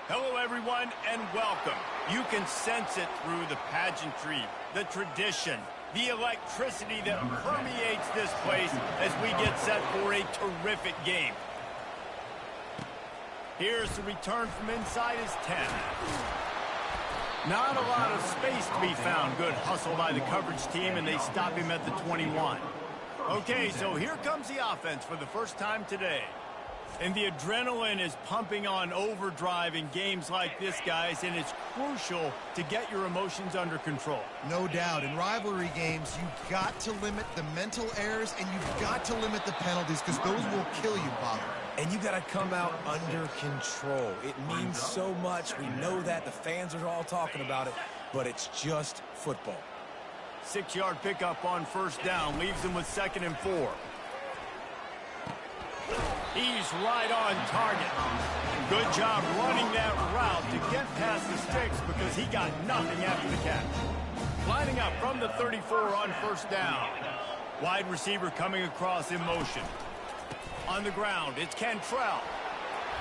Hello, everyone, and welcome. You can sense it through the pageantry, the tradition, the electricity that permeates this place as we get set for a terrific game. Here's the return from inside his 10. Not a lot of space to be found. Good hustle by the coverage team, and they stop him at the 21. Okay, so here comes the offense for the first time today. And the adrenaline is pumping on overdrive in games like this, guys, and it's crucial to get your emotions under control. No doubt. In rivalry games, you've got to limit the mental errors, and you've got to limit the penalties because those will kill you, Bob. And you got to come out under control. It means so much. We know that. The fans are all talking about it, but it's just football. 6-yard pickup on first down leaves them with 2nd and 4. He's right on target. Good job running that route to get past the sticks because he got nothing after the catch. Lining up from the 34 on first down. Wide receiver coming across in motion. On the ground, it's Cantrell.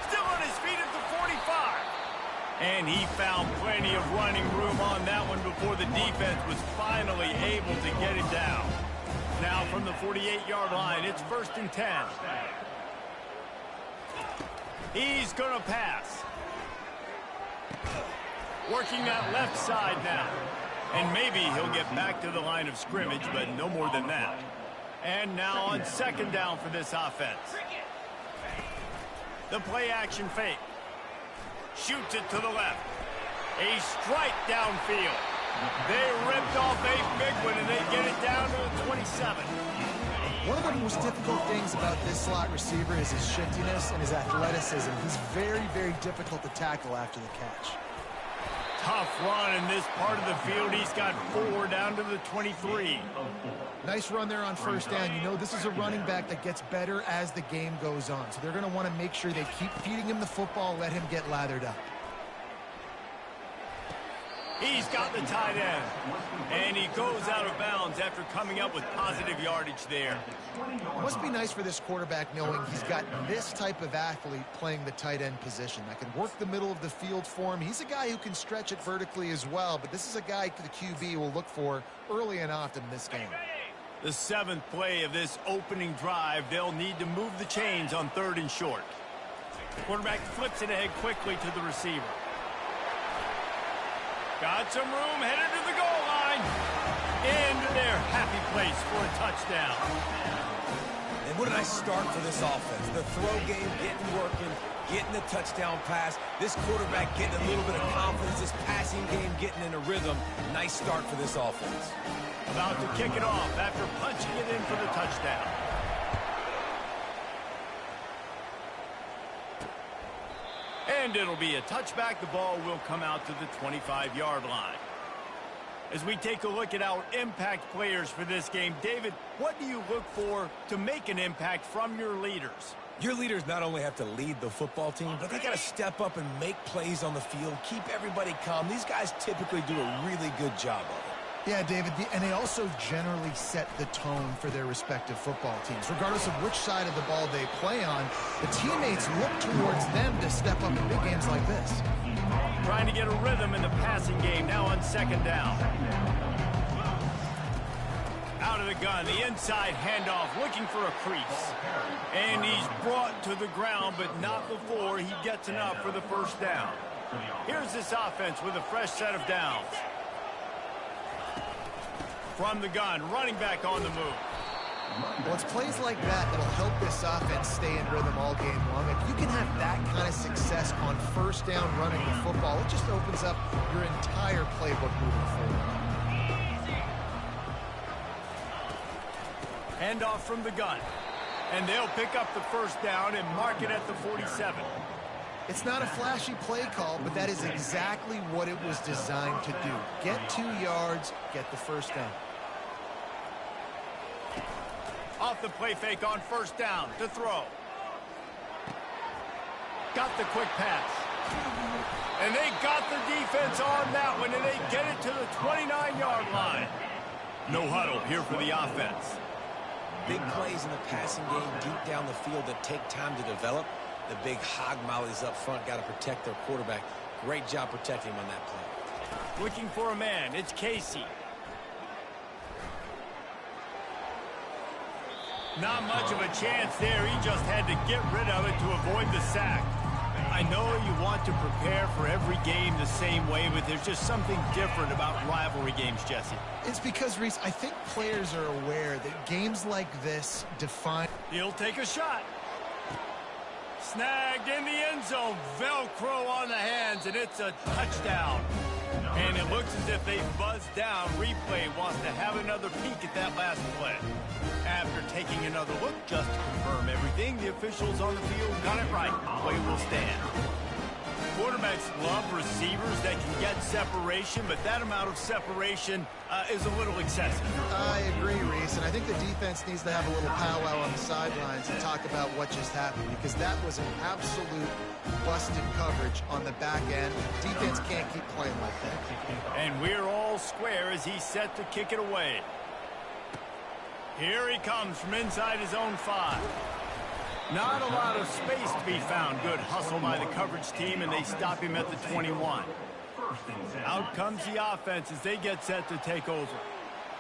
Still on his feet at the 45. And he found plenty of running room on that one before the defense was finally able to get it down. Now from the 48-yard line, it's 1st and 10. He's going to pass. Working that left side now. And maybe he'll get back to the line of scrimmage, but no more than that. And now on 2nd down for this offense. The play action fake. Shoots it to the left. A strike downfield. They ripped off a big one, and they get it down to the 27. One of the most difficult things about this slot receiver is his shiftiness and his athleticism. He's very, very difficult to tackle after the catch. Tough run in this part of the field. He's got 4 down to the 23. Nice run there on first down. You know this is a running back that gets better as the game goes on. So they're going to want to make sure they keep feeding him the football, let him get lathered up. He's got the tight end. And he goes out of bounds after coming up with positive yardage there. Must be nice for this quarterback knowing he's got this type of athlete playing the tight end position. That can work the middle of the field for him. He's a guy who can stretch it vertically as well, but this is a guy the QB will look for early and often in this game. The 7th play of this opening drive, they'll need to move the chains on 3rd and short. Quarterback flips it ahead quickly to the receiver. Got some room, headed to the goal line. Into their happy place for a touchdown. And what a nice start for this offense. The throw game getting working, getting the touchdown pass. This quarterback getting a little bit of confidence. This passing game getting in a rhythm. Nice start for this offense. About to kick it off after punching it in for the touchdown. And it'll be a touchback. The ball will come out to the 25-yard line. As we take a look at our impact players for this game, David, what do you look for to make an impact from your leaders? Your leaders not only have to lead the football team, but they got to step up and make plays on the field, keep everybody calm. These guys typically do a really good job of it. Yeah, David, and they also generally set the tone for their respective football teams. Regardless of which side of the ball they play on, the teammates look towards them to step up in big games like this. Trying to get a rhythm in the passing game now on 2nd down. Out of the gun, the inside handoff, looking for a crease. And he's brought to the ground, but not before he gets enough for the 1st down. Here's this offense with a fresh set of downs. From the gun, running back on the move. Well, it's plays like that that'll help this offense stay in rhythm all game long. If you can have that kind of success on 1st down running the football, it just opens up your entire playbook moving forward. Handoff from the gun. And they'll pick up the 1st down and mark it at the 47. It's not a flashy play call, but that is exactly what it was designed to do. Get 2 yards, get the 1st down. Off the play fake on 1st down to throw. Got the quick pass. And they got the defense on that one, and they get it to the 29-yard line. No huddle here for the offense. Big plays in the passing game deep down the field that take time to develop. The big hog mollies up front got to protect their quarterback. Great job protecting him on that play. Looking for a man. It's Casey. Not much of a chance there. He just had to get rid of it to avoid the sack. I know you want to prepare for every game the same way, but there's just something different about rivalry games, Jesse. It's because, Reese, I think players are aware that games like this define... He'll take a shot. Snagged in the end zone. Velcro on the hands, and it's a touchdown. And it looks as if they buzzed down. Replay wants to have another peek at that last play. After taking another look just to confirm everything, the officials on the field got it right. Play will stand. Quarterbacks love receivers that can get separation, but that amount of separation is a little excessive. I agree, Reese, and I think the defense needs to have a little powwow on the sidelines and talk about what just happened, because that was an absolute busted coverage on the back end. Defense can't keep playing like that. And we're all square as he's set to kick it away. Here he comes from inside his own 5. Not a lot of space to be found. Good hustle by the coverage team, and they stop him at the 21. Out comes the offense as they get set to take over.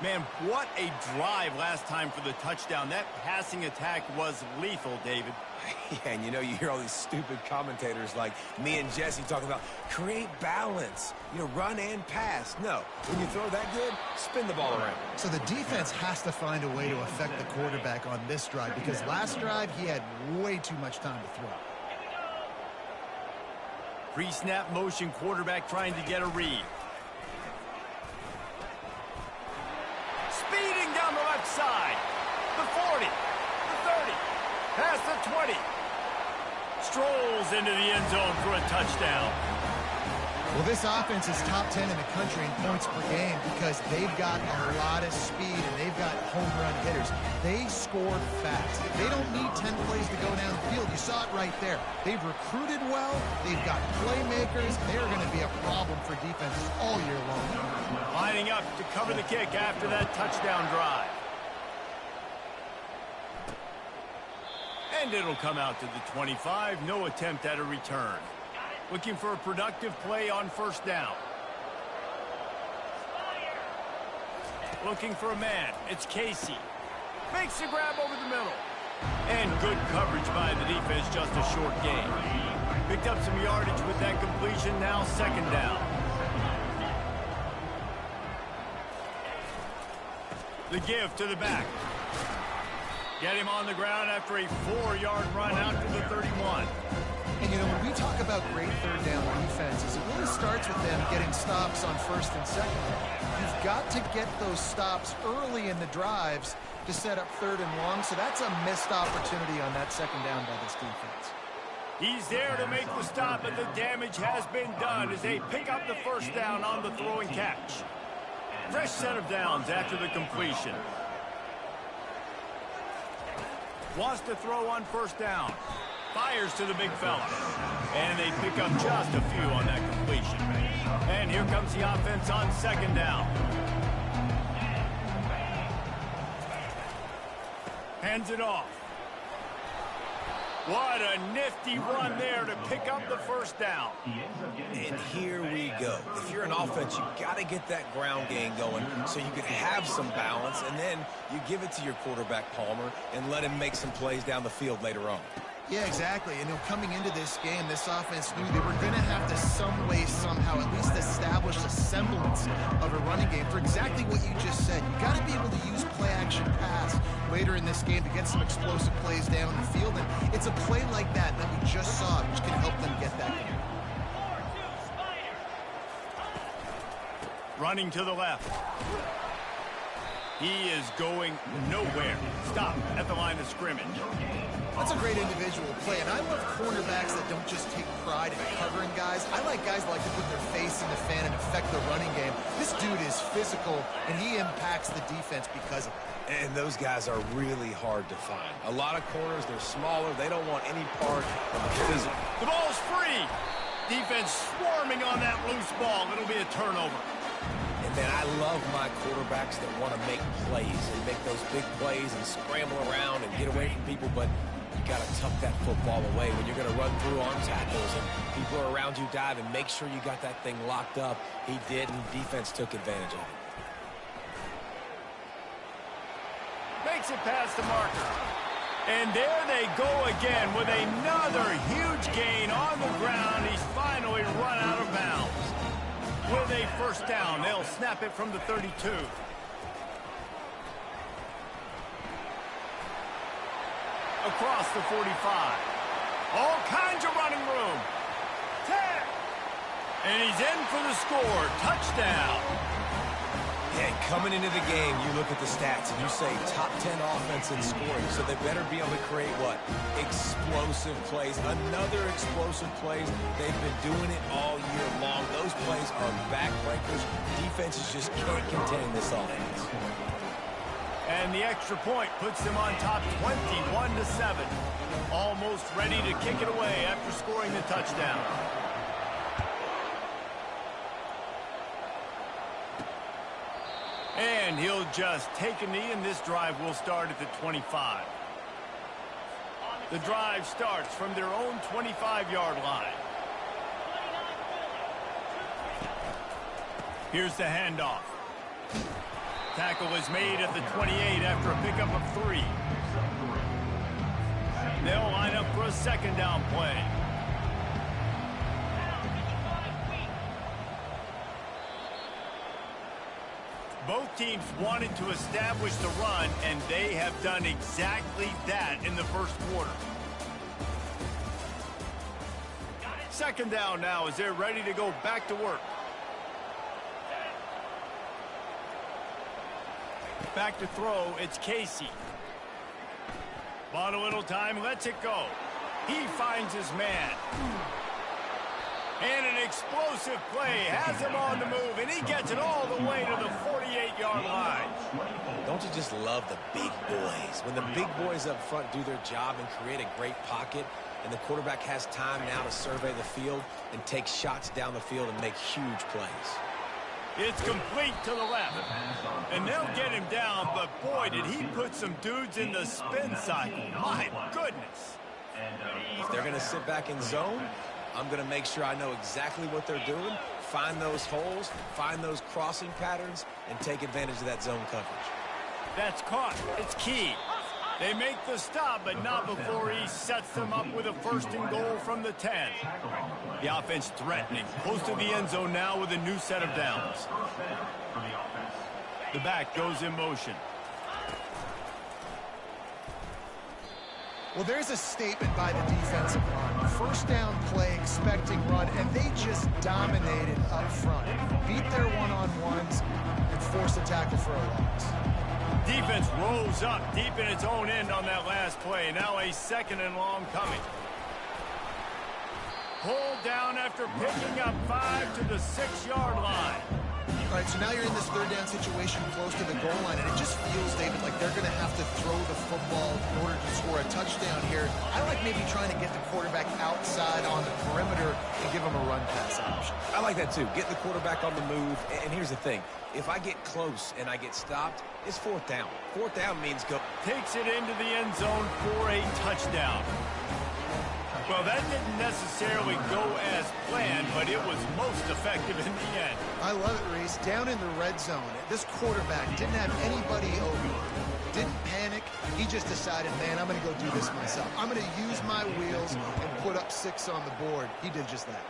Man, what a drive last time for the touchdown. That passing attack was lethal, David. Yeah, and you know, you hear all these stupid commentators like me and Jesse talking about create balance, you know, run and pass. No, when you throw that good, spin the ball around. So the defense has to find a way to affect the quarterback on this drive, because last drive he had way too much time to throw. Pre-snap motion quarterback trying to get a read. Speeding down the left side. The 40, the 30. Past the 20. Strolls into the end zone for a touchdown. Well, this offense is top 10 in the country in points per game because they've got a lot of speed and they've got home run hitters. They score fast. They don't need 10 plays to go down the field. You saw it right there. They've recruited well. They've got playmakers. They're going to be a problem for defenses all year long. Lining up to cover the kick after that touchdown drive. And it'll come out to the 25. No attempt at a return. Looking for a productive play on first down. Looking for a man. It's Casey. Makes a grab over the middle. And good coverage by the defense, just a short gain. Picked up some yardage with that completion, now second down. The give to the back. Get him on the ground after a 4-yard run out to the 31. And, you know, when we talk about great third down defenses, it really starts with them getting stops on first and second. You've got to get those stops early in the drives to set up third and long, so that's a missed opportunity on that second down by this defense. He's there to make the stop, but the damage has been done as they pick up the first down on the throw and catch. Fresh set of downs after the completion. Wants to throw on first down. Fires to the big fella. And they pick up just a few on that completion. And here comes the offense on second down. Hands it off. What a nifty run there to pick up the first down. And here we go. If you're an offense, you got to get that ground game going so you can have some balance, and then you give it to your quarterback, Palmer, and let him make some plays down the field later on. Yeah, exactly. And, you know, coming into this game, this offense knew they were going to have to some way, somehow, at least establish a semblance of a running game for exactly what you just said. You got to be able to use play-action pass later in this game to get some explosive plays down the field. And it's a play like that that we just saw, which can help them get that game. Running to the left. He is going nowhere. Stop at the line of scrimmage. That's a great individual play, and I love cornerbacks that don't just take pride in covering guys. I like guys that like to put their face in the fan and affect the running game. This dude is physical, and he impacts the defense because of it. And those guys are really hard to find. A lot of corners, they're smaller. They don't want any part of the physical. The ball's free. Defense swarming on that loose ball. It'll be a turnover. And then I love my quarterbacks that want to make plays and make those big plays and scramble around and get away from people, but you got to tuck that football away when you're going to run through arm tackles and people are around you diving. Make sure you got that thing locked up. He did, and defense took advantage of it. Makes it past the marker. And there they go again with another huge gain on the ground. He's finally run out of bounds. With a first down, they'll snap it from the 32. Across the 45. All kinds of running room. 10. And he's in for the score. Touchdown. Yeah, coming into the game, you look at the stats and you say top 10 offense in scoring, so they better be able to create what? Explosive plays. Another explosive plays. They've been doing it all year long. Those plays are backbreakers. Defenses just can't contain this offense. And the extra point puts them on top 21-7. Almost ready to kick it away after scoring the touchdown. And he'll just take a knee, and this drive will start at the 25. The drive starts from their own 25-yard line. Here's the handoff. Tackle is made at the 28 after a pickup of 3. They'll line up for a second down play. Both teams wanted to establish the run, and they have done exactly that in the first quarter. Second down now as they're ready to go back to work. Back to throw, it's Casey. Bought a little time, lets it go. He finds his man. And an explosive play has him on the move, and he gets it all the way to the 48-yard line. Don't you just love the big boys? When the big boys up front do their job and create a great pocket, and the quarterback has time now to survey the field and take shots down the field and make huge plays. It's complete to the left. And they'll get him down, but boy, did he put some dudes in the spin cycle. My goodness. If they're going to sit back in zone, I'm going to make sure I know exactly what they're doing, find those holes, find those crossing patterns, and take advantage of that zone coverage. That's caught. It's key. They make the stop, but not before he sets them up with a first and goal from the 10. The offense threatening. Close to the end zone now with a new set of downs. The back goes in motion. Well, there's a statement by the defensive line. First down play, expecting run, and they just dominated up front. Beat their one-on-ones and forced a tackle for a loss. Defense rolls up deep in its own end on that last play. Now a second and long coming. Pulled down after picking up 5 to the 6-yard line. All right, so now you're in this third down situation close to the goal line, and it just feels, David, like they're going to have to throw the football in order to score a touchdown here. I like maybe trying to get the quarterback outside on the perimeter and give him a run pass option. I like that too. Get the quarterback on the move. And here's the thing. If I get close and I get stopped, it's fourth down. Fourth down means go. Takes it into the end zone for a touchdown. Well, that didn't necessarily go as planned, but it was most effective in the end. I love it, Reese. Down in the red zone, this quarterback didn't have anybody open. Didn't panic. He just decided, man, I'm going to go do this myself. I'm going to use my wheels and put up 6 on the board. He did just that.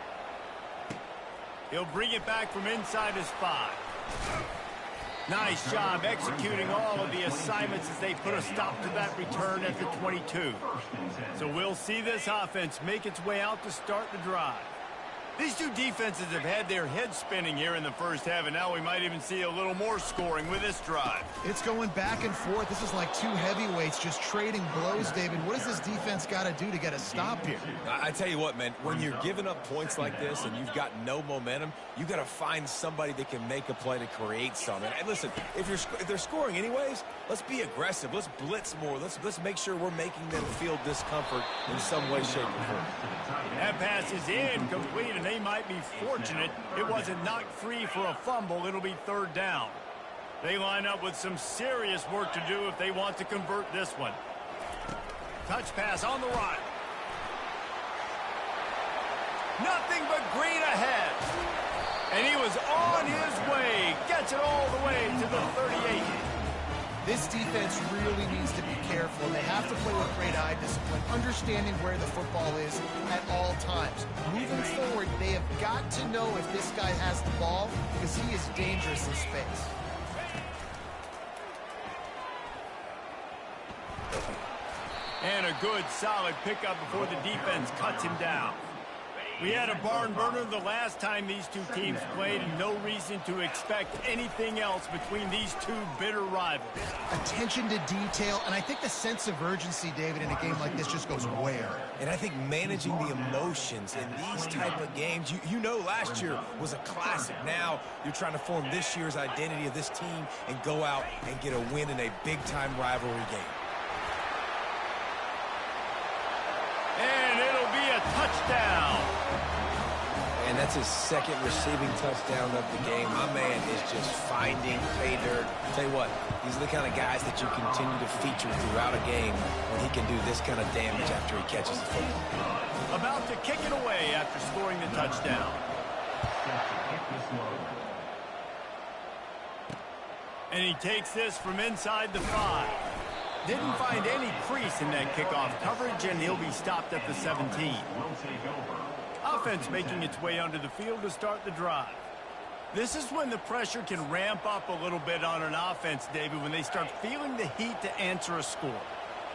He'll bring it back from inside his 5. Nice job executing all of the assignments as they put a stop to that return at the 22. So we'll see this offense make its way out to start the drive. These two defenses have had their heads spinning here in the first half, and now we might even see a little more scoring with this drive. It's going back and forth. This is like two heavyweights just trading blows, David. What does this defense got to do to get a stop here? I tell you what, man, when you're giving up points like this and you've got no momentum, you got to find somebody that can make a play to create something. And listen, if they're scoring anyways, let's be aggressive. Let's blitz more. Let's make sure we're making them feel discomfort in some way, shape, or form. That pass is incomplete, and they might be fortunate it wasn't knocked free for a fumble. It'll be third down. They line up with some serious work to do if they want to convert this one. Touch pass on the run. Nothing but green ahead. And he was on his way. Gets it all the way to the 38. This defense really needs to be careful. They have to play with great eye discipline, understanding where the football is at all times. Moving forward, they have got to know if this guy has the ball because he is dangerous in space. And a good, solid pickup before the defense cuts him down. We had a barn burner the last time these two teams played, and no reason to expect anything else between these two bitter rivals. Attention to detail, and I think the sense of urgency, David, in a game like this just goes where. And I think managing the emotions in these type of games, you know last year was a classic. Now you're trying to form this year's identity of this team and go out and get a win in a big-time rivalry game. And it'll be a touchdown. And that's his second receiving touchdown of the game. My man is just finding pay dirt. Tell you what, these are the kind of guys that you continue to feature throughout a game when he can do this kind of damage after he catches the football. About to kick it away after scoring the touchdown. And he takes this from inside the 5. Didn't find any crease in that kickoff coverage, and he'll be stopped at the 17. Offense making its way onto the field to start the drive. This is when the pressure can ramp up a little bit on an offense, David, when they start feeling the heat to answer a score.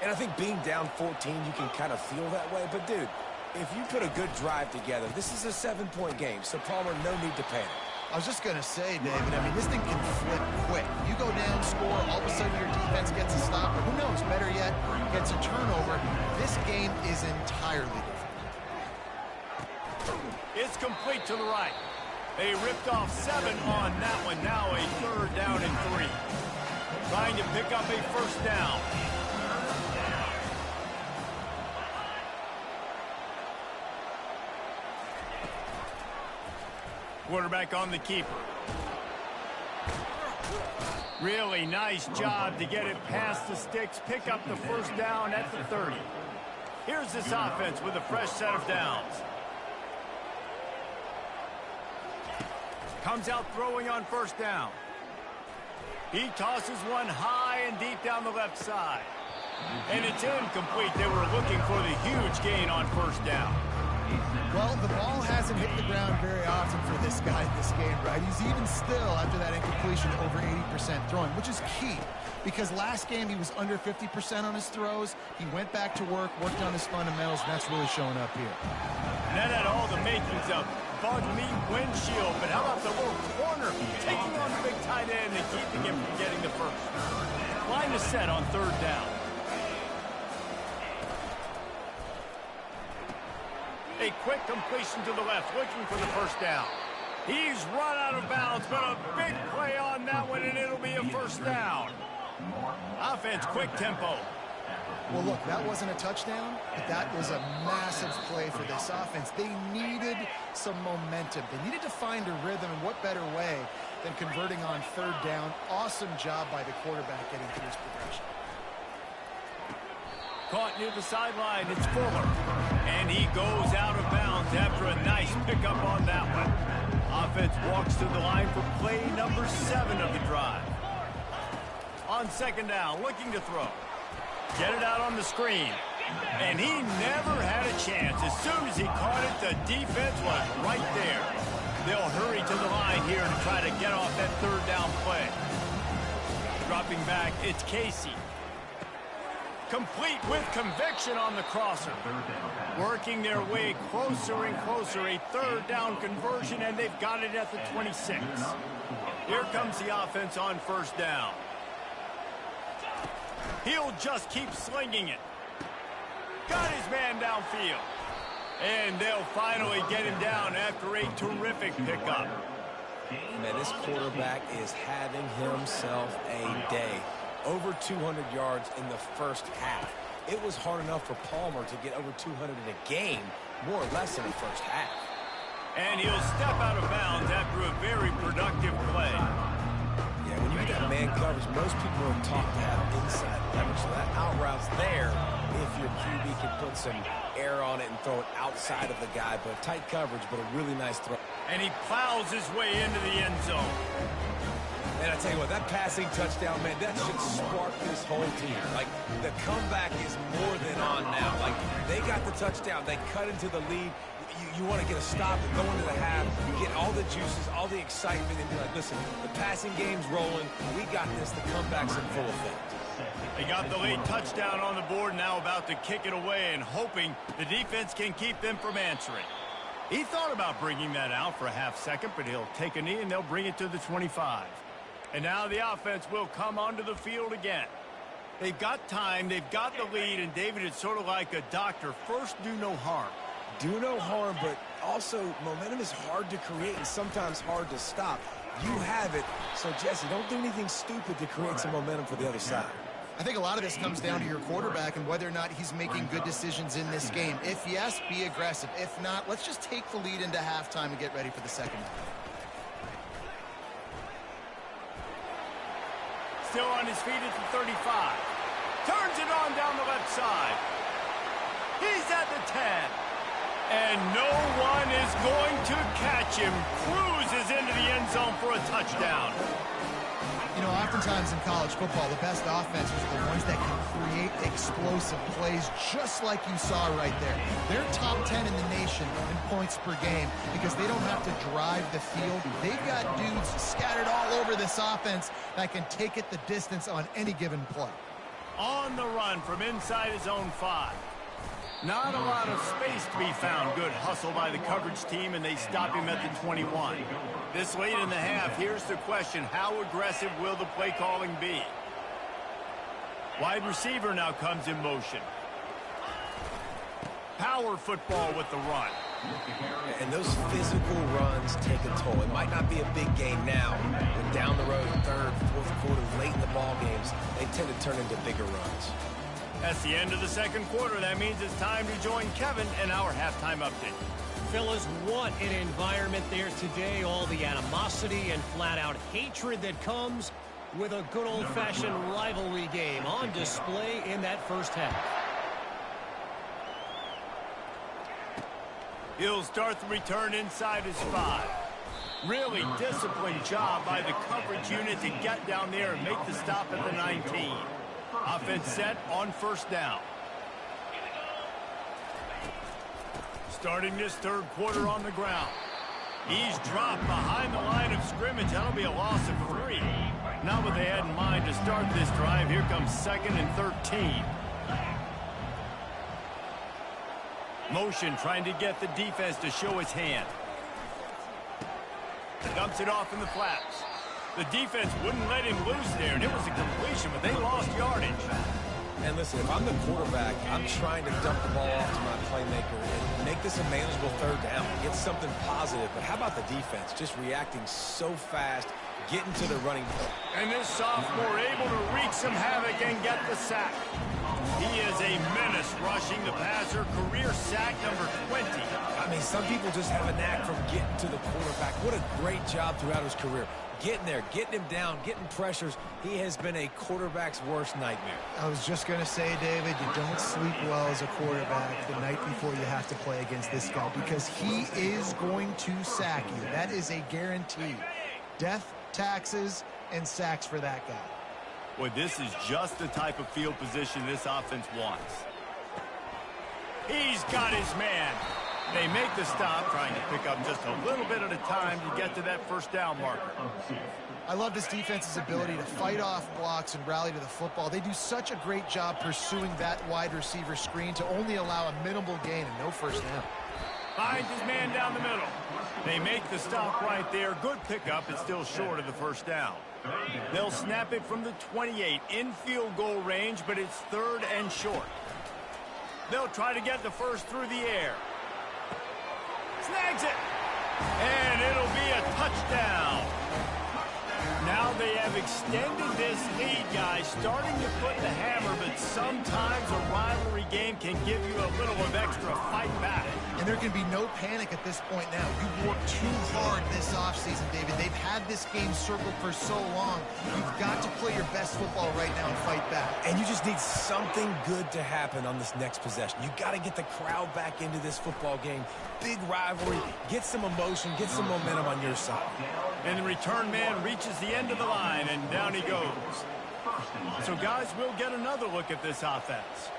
And I think being down 14, you can kind of feel that way. But, dude, if you put a good drive together, this is a 7-point game, so Palmer, no need to panic. I was just going to say, David, I mean, this thing can flip quick. You go down, score, all of a sudden your defense gets a stop, or who knows, better yet, gets a turnover. This game is entirely different. It's complete to the right. They ripped off 7 on that one. Now a 3rd down and 3. Trying to pick up a 1st down. Quarterback on the keeper. Really nice job to get it past the sticks, pick up the 1st down at the 30. Here's this offense with a fresh set of downs. Comes out throwing on 1st down. He tosses one high and deep down the left side. And it's incomplete. They were looking for the huge gain on 1st down. Well, the ball hasn't hit the ground very often for this guy in this game, right? He's even still, after that incompletion, over 80% throwing, which is key. Because last game, he was under 50% on his throws. He went back to work, worked on his fundamentals, and that's really showing up here. And that had all the makings of bug meat windshield, but how about the little corner taking on the big tight end and keeping him from getting the 1st? Line is set on 3rd down. A quick completion to the left, looking for the 1st down. He's run out of bounds, but a big play on that one, and it'll be a 1st down. Offense, quick tempo. Well, look, that wasn't a touchdown, but that was a massive play for this offense. They needed some momentum. They needed to find a rhythm, and what better way than converting on 3rd down. Awesome job by the quarterback getting through his progression. Caught near the sideline, it's Fuller. And he goes out of bounds after a nice pickup on that one. Offense walks to the line for play number 7 of the drive. On 2nd down, looking to throw. Get it out on the screen. And he never had a chance. As soon as he caught it, the defense was right there. They'll hurry to the line here to try to get off that 3rd down play. Dropping back, it's Casey. Complete with conviction on the crosser. Working their way closer and closer. A 3rd down conversion, and they've got it at the 26. Here comes the offense on 1st down. He'll just keep slinging it. Got his man downfield. And they'll finally get him down after a terrific pickup. Man, this quarterback is having himself a day. Over 200 yards in the 1st half. It was hard enough for Palmer to get over 200 in a game, more or less in the 1st half. And he'll step out of bounds after a very productive play. Yeah, when you get man coverage, most people are taught to have inside leverage, so that out route's there. if your QB can put some air on it and throw it outside of the guy. But tight coverage, but a really nice throw. And he plows his way into the end zone. And I tell you what, that passing touchdown, man, that should spark this whole team. Like, the comeback is more than on now. Like, they got the touchdown. They cut into the lead. You want to get a stop and go into the half. You get all the juices, all the excitement, and be like, listen, the passing game's rolling. We got this. The comeback's in full effect. They got the late touchdown on the board, now about to kick it away and hoping the defense can keep them from answering. He thought about bringing that out for a half second, but he'll take a knee and they'll bring it to the 25. And now the offense will come onto the field again. They've got time, they've got the lead, and David, it's sort of like a doctor. First, do no harm. Do no harm, but also momentum is hard to create and sometimes hard to stop. You have it, so Jesse, don't do anything stupid to create some momentum for the other side. I think a lot of this comes down to your quarterback and whether or not he's making good decisions in this game. If yes, be aggressive. If not, let's just take the lead into halftime and get ready for the second half. Still on his feet at the 35. Turns it on down the left side. He's at the 10. And no one is going to catch him. Cruises into the end zone for a touchdown. You know, oftentimes in college football, the best offenses are the ones that can create explosive plays just like you saw right there. They're top 10 in the nation in points per game because they don't have to drive the field. They've got dudes scattered all over this offense that can take it the distance on any given play. On the run from inside his own 5. Not a lot of space to be found. Good hustle by the coverage team, and they stop him at the 21. This late in the half, here's the question. How aggressive will the play calling be? Wide receiver now comes in motion. Power football with the run. And those physical runs take a toll. It might not be a big gain now, but down the road, third, fourth quarter, late in the ball games, they tend to turn into bigger runs. That's the end of the second quarter. That means it's time to join Kevin in our halftime update. Fellas, what an environment there today. All the animosity and flat-out hatred that comes with a good old-fashioned rivalry game on display in that first half. He'll start the return inside his 5. Really disciplined job by the coverage unit to get down there and make the stop at the 19. Offense set on first down. Starting this third quarter on the ground. He's dropped behind the line of scrimmage. That'll be a loss of 3. Not what they had in mind to start this drive. Here comes 2nd and 13. Motion trying to get the defense to show his hand. Dumps it off in the flats. The defense wouldn't let him loose there, and it was a completion, but they lost yardage. And listen, if I'm the quarterback, I'm trying to dump the ball off to my playmaker and make this a manageable third down, get something positive. But how about the defense? Just reacting so fast, getting to the running play. And this sophomore able to wreak some havoc and get the sack. He is a menace rushing the passer. Career sack number 20. I mean, some people just have a knack from getting to the quarterback. What a great job throughout his career. Getting there, getting him down, getting pressures. He has been a quarterback's worst nightmare. I was just going to say, David, you don't sleep well as a quarterback the night before you have to play against this guy because he is going to sack you. That is a guarantee. Death, taxes, and sacks for that guy. Well, this is just the type of field position this offense wants. He's got his man. They make the stop, trying to pick up just a little bit at a time to get to that first down marker. I love this defense's ability to fight off blocks and rally to the football. They do such a great job pursuing that wide receiver screen to only allow a minimal gain and no first down. Finds his man down the middle. They make the stop right there. Good pickup. It's still short of the first down. They'll snap it from the 28 in field goal range, but it's 3rd and short. They'll try to get the first through the air. Snags it. And it'll be a touchdown. Now they have extended this lead, guys, starting to put the hammer, but sometimes a rivalry game can give you a little of extra fight back. And there can be no panic at this point now. You've worked too hard this offseason, David. They've had this game circled for so long. You've got to play your best football right now and fight back. And you just need something good to happen on this next possession. You got to get the crowd back into this football game. Big rivalry, get some emotion, get some momentum on your side. And the return man reaches the end of the line, and down he goes. So, guys, we'll get another look at this offense.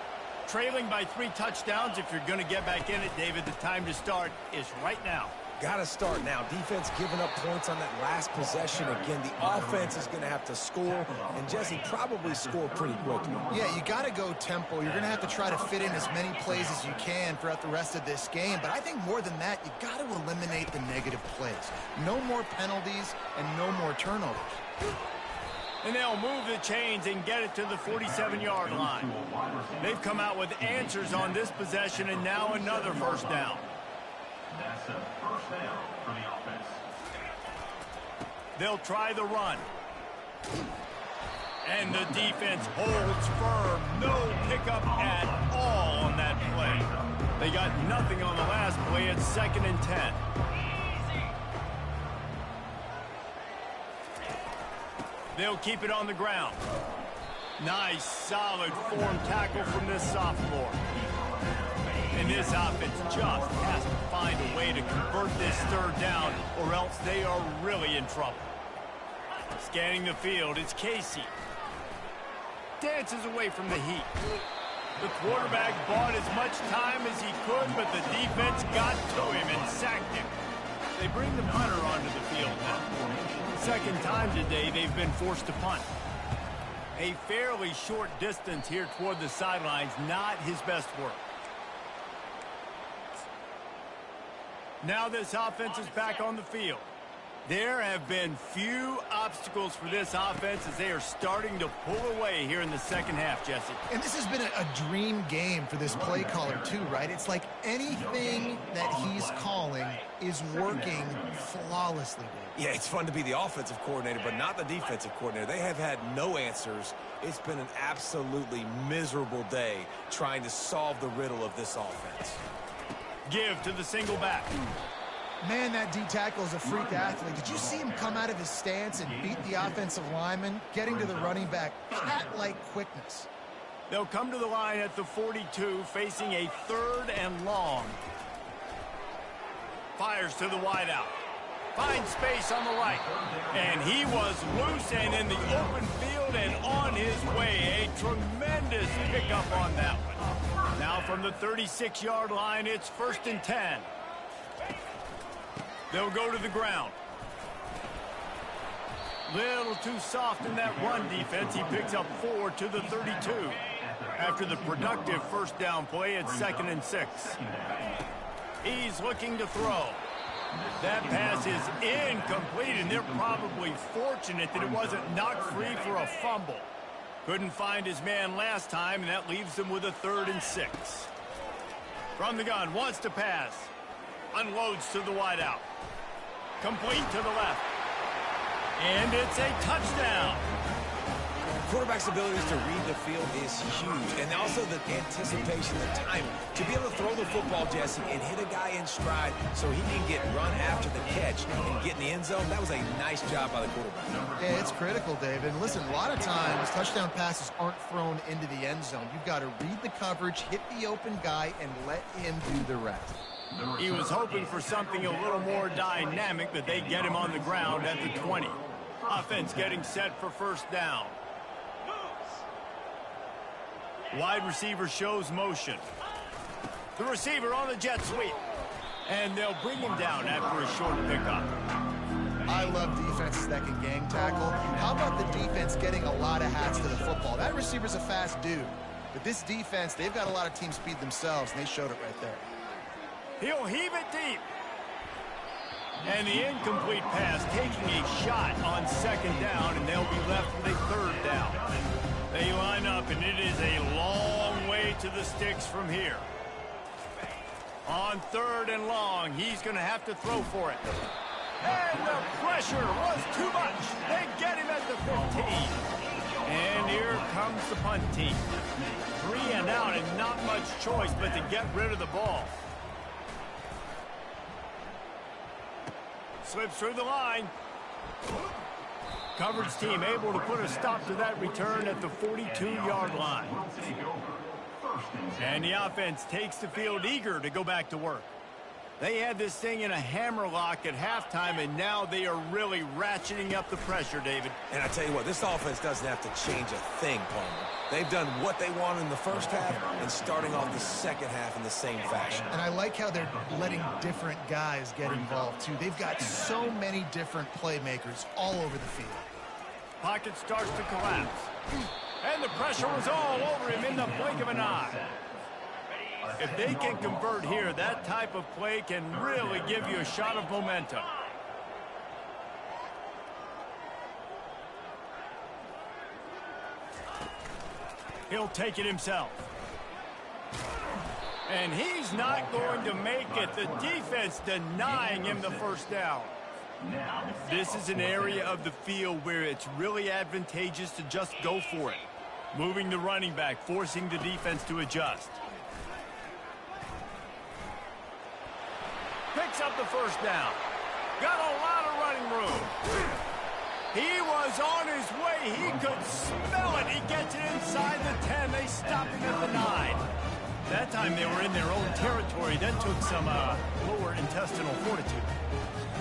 Trailing by 3 touchdowns, if you're going to get back in it, David, the time to start is right now. Got to start now. Defense giving up points on that last possession. Again, the offense is going to have to score, and Jesse probably score pretty quickly. Yeah, you got to go tempo. You're going to have to try to fit in as many plays as you can throughout the rest of this game. But I think more than that, you got to eliminate the negative plays. No more penalties and no more turnovers. And they'll move the chains and get it to the 47-yard line. They've come out with answers on this possession, and now another first down. That's a first down for the offense. They'll try the run. And the defense holds firm. No pickup at all on that play. They got nothing on the last play. It's 2nd and 10. They'll keep it on the ground. Nice, solid form tackle from this sophomore. And this offense just has to find a way to convert this 3rd down, or else they are really in trouble. Scanning the field, it's Casey. Dances away from the heat. The quarterback bought as much time as he could, but the defense got to him and sacked him. They bring the punter onto the field now. 2nd time today they've been forced to punt. A fairly short distance here toward the sidelines, not his best work. Now this offense is back on the field. There have been few obstacles for this offense as they are starting to pull away here in the 2nd half, Jesse. And this has been a dream game for this play caller too, right? It's like anything that he's calling is working flawlessly, Dave. Yeah, it's fun to be the offensive coordinator, but not the defensive coordinator. They have had no answers. It's been an absolutely miserable day trying to solve the riddle of this offense. Give to the single back. Man, that D-tackle is a freak athlete. Did you see him come out of his stance and beat the offensive lineman, getting to the running back? Cat-like quickness. They'll come to the line at the 42, facing a 3rd and long. Fires to the wideout. Finds space on the right. And he was loose and in the open field and on his way. A tremendous pickup on that one. Now from the 36-yard line, it's 1st and 10. They'll go to the ground. Little too soft in that run defense. He picks up 4 to the 32. After the productive 1st down play, it's 2nd and 6. He's looking to throw. That pass is incomplete, and they're probably fortunate that it wasn't knocked free for a fumble. Couldn't find his man last time, and that leaves them with a 3rd and 6. From the gun, wants to pass. Unloads to the wideout. Complete to the left. And it's a touchdown. Quarterback's abilities to read the field is huge, and also the anticipation, the timing. To be able to throw the football, Jesse, and hit a guy in stride so he can get run after the catch and get in the end zone, that was a nice job by the quarterback. Yeah, it's critical, David. And listen, a lot of times touchdown passes aren't thrown into the end zone. You've got to read the coverage, hit the open guy, and let him do the rest. He was hoping for something a little more dynamic, but they get him on the ground at the 20. Offense getting set for 1st down. Wide receiver shows motion. The receiver on the jet sweep. And they'll bring him down after a short pickup. I love defenses that can gang tackle. How about the defense getting a lot of hats to the football? That receiver's a fast dude. But this defense, they've got a lot of team speed themselves, and they showed it right there. He'll heave it deep. And the incomplete pass taking a shot on 2nd down, and they'll be left with a 3rd down. They line up, and it is a long way to the sticks from here. On 3rd and long, he's going to have to throw for it. And the pressure was too much. They get him at the 15. And here comes the punt team. 3 and out and not much choice but to get rid of the ball. Slips through the line. Coverage team able to put a stop to that return at the 42-yard line. And the offense takes the field eager to go back to work. They had this thing in a hammerlock at halftime, and now they are really ratcheting up the pressure, David. And I tell you what, this offense doesn't have to change a thing, Palmer. They've done what they wanted in the first half and starting off the second half in the same fashion. And I like how they're letting different guys get involved, too. They've got so many different playmakers all over the field. Pocket starts to collapse. And the pressure was all over him in the blink of an eye. If they can convert here, that type of play can really give you a shot of momentum. He'll take it himself. And he's not going to make it. The defense denying him the first down. This is an area of the field where it's really advantageous to just go for it. Moving the running back, forcing the defense to adjust. Picks up the first down. Got a lot of running room. He was on his way. He could smell it. He gets it inside the 10. They stop him at the 9. That time they were in their own territory. That took some lower intestinal fortitude.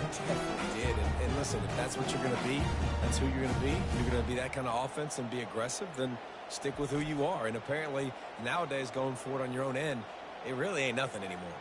Definitely did. And listen, if that's what you're going to be, that's who you're going to be. You're going to be that kind of offense and be aggressive, then stick with who you are. And apparently nowadays going for it on your own end, it really ain't nothing anymore.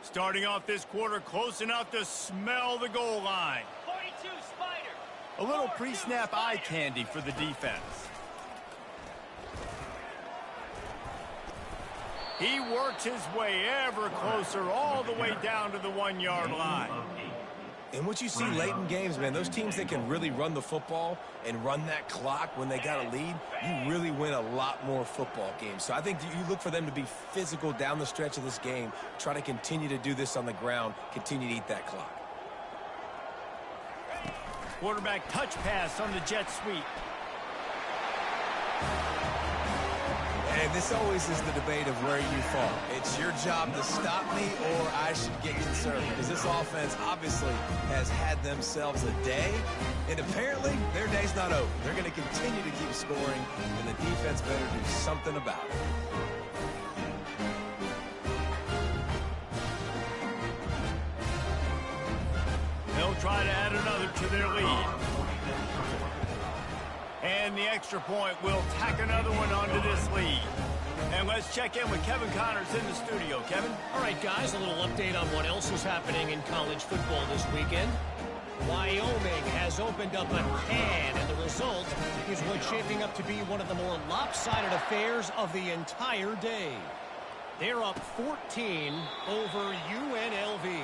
Starting off this quarter close enough to smell the goal line. 42 Spider. A little pre-snap eye candy for the defense. He works his way ever closer all the way down to the 1-yard line. And what you see late in games, man, those teams that can really run the football and run that clock when they got a lead, you really win a lot more football games. So I think you look for them to be physical down the stretch of this game, try to continue to do this on the ground, continue to eat that clock. Quarterback touch pass on the jet sweep. And this always is the debate of where you fall. It's your job to stop me or I should get concerned, because this offense obviously has had themselves a day, and apparently their day's not over. They're going to continue to keep scoring, and the defense better do something about it. They'll try to add another to their lead. And the extra point will tack another one onto this lead. And let's check in with Kevin Connors in the studio. Kevin? All right, guys, a little update on what else is happening in college football this weekend. Wyoming has opened up a can, and the result is what's shaping up to be one of the more lopsided affairs of the entire day. They're up 14 over UNLV.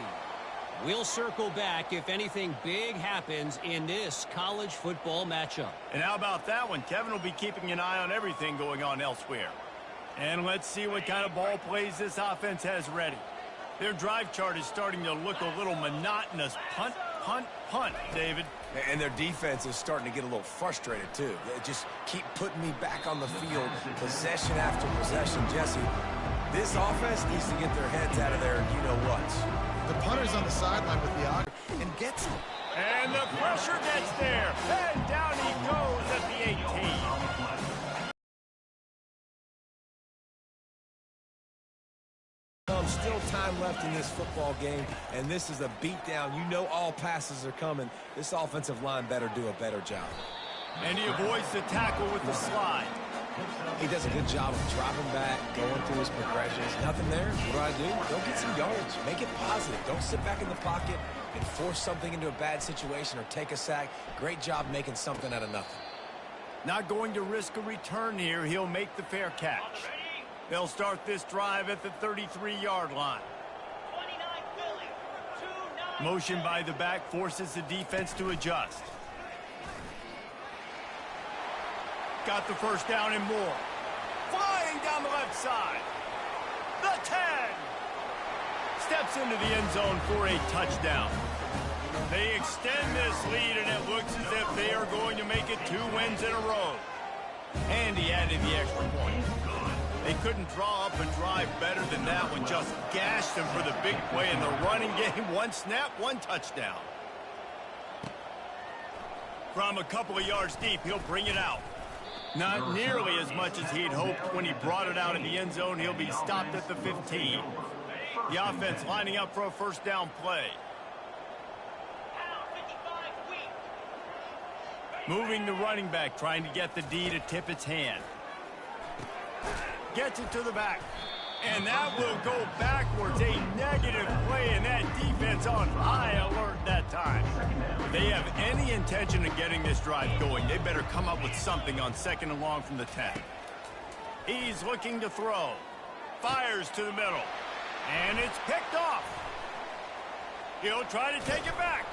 We'll circle back if anything big happens in this college football matchup. And how about that one? Kevin will be keeping an eye on everything going on elsewhere. And let's see what kind of ball plays this offense has ready. Their drive chart is starting to look a little monotonous. Punt, punt, punt, David. And their defense is starting to get a little frustrated, too. They just keep putting me back on the field, possession after possession. Jesse, this offense needs to get their heads out of there, you-know-what. The punter's on the sideline with the auger and gets him. And the pressure gets there. And down he goes at the 18. time left in this football game, and this is a beatdown. You know all passes are coming. This offensive line better do a better job. And he avoids the tackle with the slide. He does a good job of dropping back, going through his progressions. Nothing there. What do? Go get some yards. Make it positive. Don't sit back in the pocket and force something into a bad situation or take a sack. Great job making something out of nothing. Not going to risk a return here. He'll make the fair catch. They'll start this drive at the 33-yard line. Motion by the back forces the defense to adjust. Got the first down and more. Flying down the left side. The 10. Steps into the end zone for a touchdown. They extend this lead, and it looks as if they are going to make it 2 wins in a row. And he added the extra point. They couldn't draw up a drive better than that one. Just gashed them for the big play in the running game. 1 snap, 1 touchdown. From a couple of yards deep, he'll bring it out. Not nearly as much as he'd hoped when he brought it out in the end zone. He'll be stopped at the 15. The offense lining up for a first down play. Moving the running back, trying to get the D to tip its hand. Gets it to the back. And that will go backwards. A negative play, and that defense on high alert that time. If they have any intention of getting this drive going, they better come up with something on 2nd and long from the 10. He's looking to throw. Fires to the middle. And it's picked off. He'll try to take it back.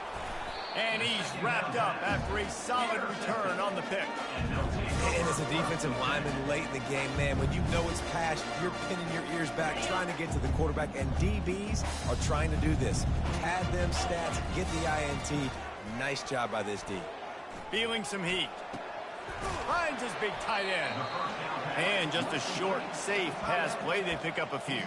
And he's wrapped up after a solid return on the pick. And as a defensive lineman late in the game, man, when you know it's passed, you're pinning your ears back, trying to get to the quarterback, and DBs are trying to do this. Pad them stats, get the INT. Nice job by this D. Feeling some heat. Finds his big tight end. And just a short, safe pass play. They pick up a few.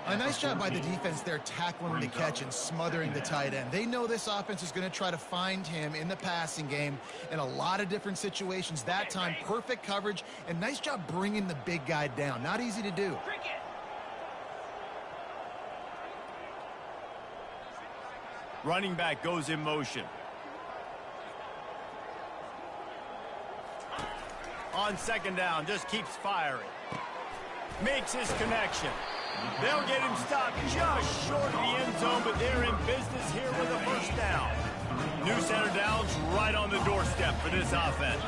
A nice job by the defense there, tackling the catch and smothering the tight end. They know this offense is going to try to find him in the passing game in a lot of different situations. That time, perfect coverage, and nice job bringing the big guy down. Not easy to do. Running back goes in motion. On 2nd down, just keeps firing. Makes his connection. They'll get him stopped just short of the end zone, but they're in business here with a first down. New center downs right on the doorstep for this offense.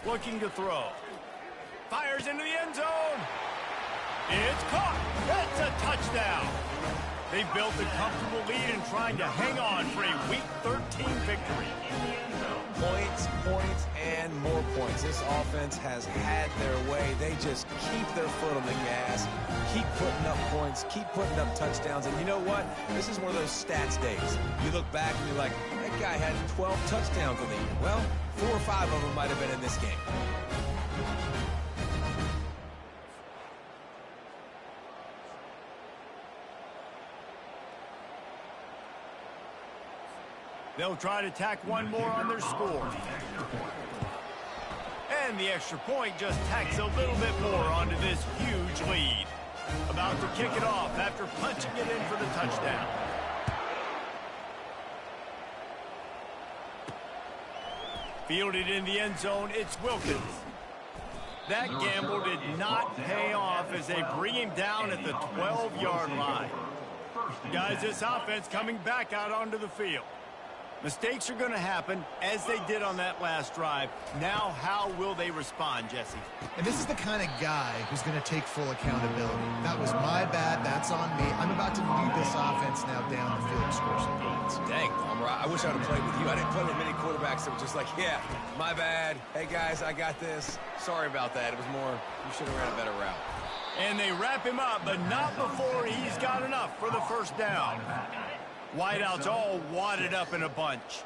Looking to throw. Fires into the end zone. It's caught. That's a touchdown. They built a comfortable lead and trying to hang on for a Week 13 victory. Points, points, and more points. This offense has had their way. They just keep their foot on the gas, keep putting up points, keep putting up touchdowns. And you know what? This is one of those stats days. You look back and you're like, that guy had 12 touchdowns in the year. Well, 4 or 5 of them might have been in this game. They'll try to tack one more on their score. And the extra point just tacks a little bit more onto this huge lead. About to kick it off after punching it in for the touchdown. Fielded in the end zone, it's Wilkins. That gamble did not pay off as they bring him down at the 12-yard line. Guys, this offense coming back out onto the field. Mistakes are going to happen, as they did on that last drive. Now, how will they respond, Jesse? And this is the kind of guy who's going to take full accountability. That was my bad. That's on me. I'm about to lead this offense now down the field and score some points. Dang, Palmer, I wish I would have played with you. I didn't play with many quarterbacks that were just like, yeah, my bad. Hey, guys, I got this. Sorry about that. It was more, you should have ran a better route. And they wrap him up, but not before he's got enough for the first down. Wideouts all wadded up in a bunch.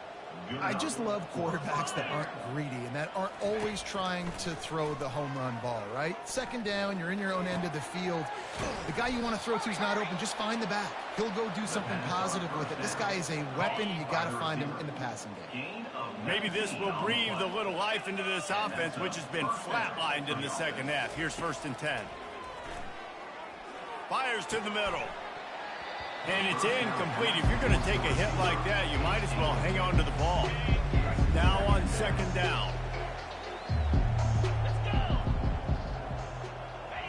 I just love quarterbacks that aren't greedy and that aren't always trying to throw the home run ball, right? Second down, you're in your own end of the field. The guy you want to throw to is not open. Just find the back. He'll go do something positive with it. This guy is a weapon, and you got to find him in the passing game. Maybe this will breathe a little life into this offense, which has been flatlined in the second half. Here's 1st and 10. Fires to the middle. And it's incomplete. If you're going to take a hit like that, you might as well hang on to the ball. Now on 2nd down.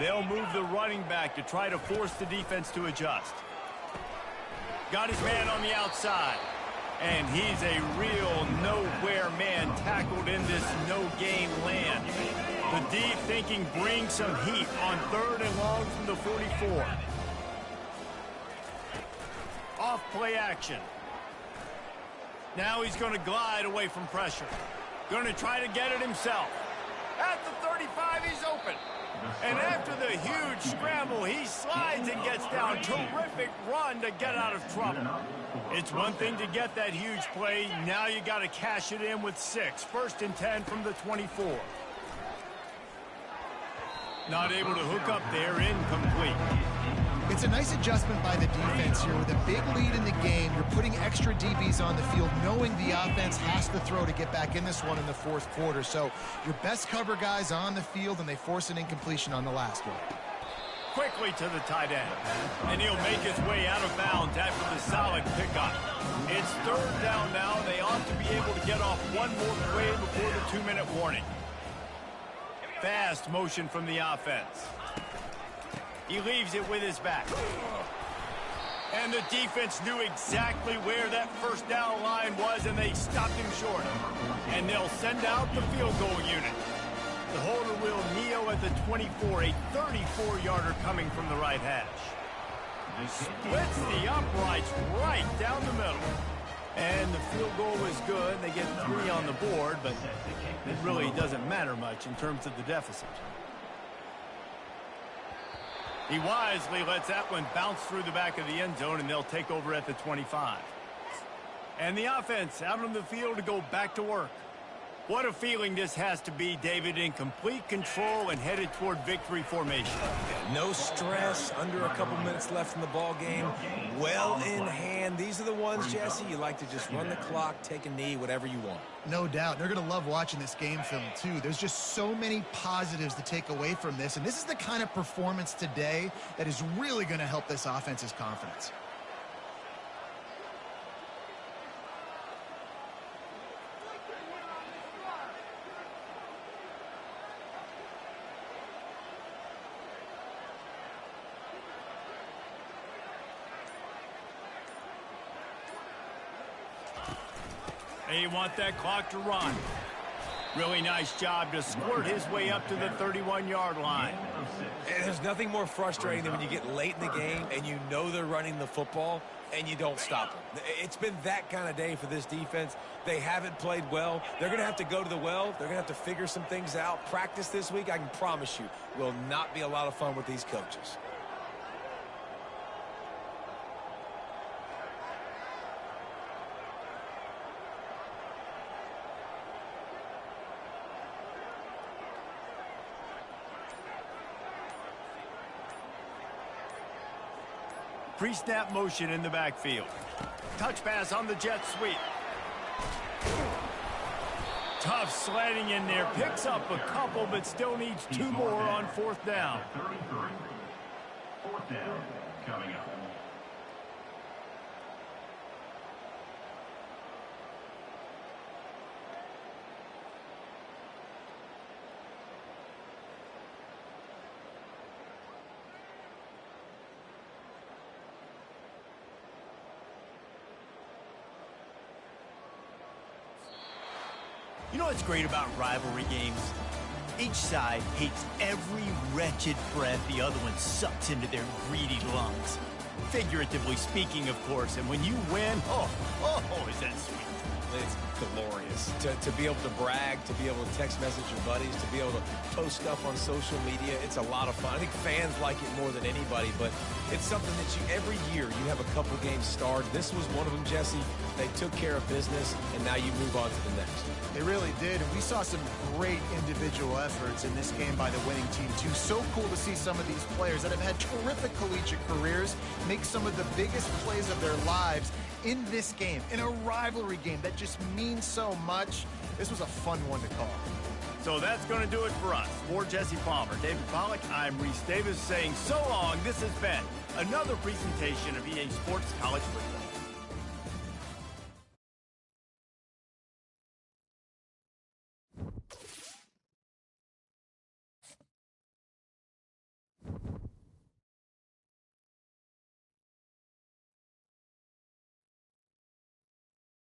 They'll move the running back to try to force the defense to adjust. Got his man on the outside. And he's a real nowhere man tackled in this no-gain land. The D thinking bring some heat on 3rd and long from the 44. Off play action. Now he's going to glide away from pressure. Going to try to get it himself. At the 35, he's open. And after the huge scramble, he slides and gets down. Terrific run to get out of trouble. It's one thing to get that huge play. Now you got to cash it in with 6. 1st and 10 from the 24. Not able to hook up there. Incomplete. It's a nice adjustment by the defense here. With a big lead in the game, you're putting extra DBs on the field, knowing the offense has to throw to get back in this one in the 4th quarter. So your best cover guys on the field, and they force an incompletion on the last one. Quickly to the tight end. And he'll make his way out of bounds after the solid pickup. It's 3rd down now. They ought to be able to get off one more play before the 2-minute warning. Fast motion from the offense. He leaves it with his back. And the defense knew exactly where that 1st down line was, and they stopped him short. And they'll send out the field goal unit. The holder will kneel at the 24, a 34-yarder coming from the right hash. Splits the uprights right down the middle. And the field goal is good. They get 3 on the board, but it really doesn't matter much in terms of the deficit. He wisely lets that one bounce through the back of the end zone, and they'll take over at the 25. And the offense out on the field to go back to work. What a feeling this has to be, David, in complete control and headed toward victory formation. No stress, under a couple minutes left in the ball game, well in hand. These are the ones, Jesse, you like to just run the clock, take a knee, whatever you want. No doubt. They're going to love watching this game film, too. There's just so many positives to take away from this, and this is the kind of performance today that is really going to help this offense's confidence. They want that clock to run. Really nice job to squirt his way up to the 31-yard line. And there's nothing more frustrating than when you get late in the game and you know they're running the football and you don't stop them. It's been that kind of day for this defense. They haven't played well. They're going to have to go to the well. They're going to have to figure some things out. Practice this week, I can promise you, will not be a lot of fun with these coaches. Pre-snap motion in the backfield. Touch pass on the jet sweep. Tough sledding in there. Picks up a couple, but still needs 2 more on 4th down. 33. 4th down coming up. You know what's great about rivalry games? Each side hates every wretched breath the other one sucks into their greedy lungs. Figuratively speaking, of course, and when you win, oh, is that sweet. It's glorious. To be able to brag, to be able to text message your buddies, to be able to post stuff on social media, it's a lot of fun. I think fans like it more than anybody, but It's something that every year you have a couple games starred. This was one of them, Jesse. They took care of business, and now you move on to the next. They really did, and we saw some great individual efforts in this game by the winning team, too. So cool to see some of these players that have had terrific collegiate careers make some of the biggest plays of their lives in this game, in a rivalry game that just means so much. This was a fun one to call. So that's going to do it for us. For Jesse Palmer, David Pollack, I'm Reese Davis saying so long. This has been another presentation of EA Sports College Football.